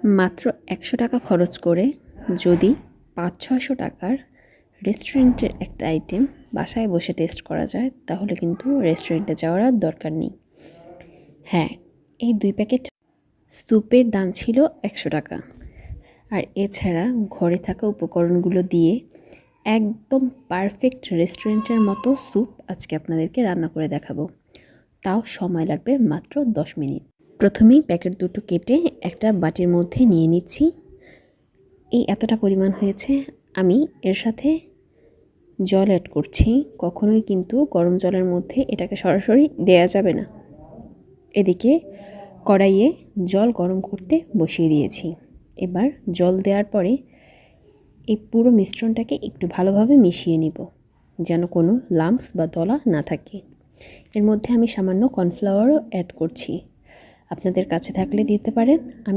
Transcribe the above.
মাত্র ১০০ টাকা খরচ করে যদি ৫০০-৬০০ টাকার রেস্টুরেন্টের একটা আইটেম বাসায় বসে টেস্ট করা যায়, তাহলে কিন্তু রেস্টুরেন্টে যাওয়ার আর দরকার নেই। হ্যাঁ, এই ২ প্যাকেট স্যুপের দাম ছিল ১০০ টাকা। আর এছাড়া ঘরে থাকা উপকরণগুলো দিয়ে একদম পারফেক্ট রেস্টুরেন্টের মতো স্যুপ আজকে আপনাদেরকে রান্না করে দেখাবো। তাও সময় লাগবে মাত্র ১০ মিনিট। প্রথমেই প্যাকেট দুটো কেটে একটা বাটির মধ্যে নিয়ে নিচ্ছি। এই এতটা পরিমাণ হয়েছে। আমি এর সাথে জল অ্যাড করছি। কখনোই কিন্তু গরম জলের মধ্যে এটাকে সরাসরি দেয়া যাবে না। এদিকে কড়াইয়ে জল গরম করতে বসিয়ে দিয়েছি। এবার জল দেওয়ার পরে এই পুরো মিশ্রণটাকে একটু ভালোভাবে মিশিয়ে নিব, যেন কোনো লাম্পস বা দলা না থাকে। এর মধ্যে আমি সামান্য কর্নফ্লাওয়ারও অ্যাড করছি। আপনাদের কাছে থাকলে দিতে পারেন। আমি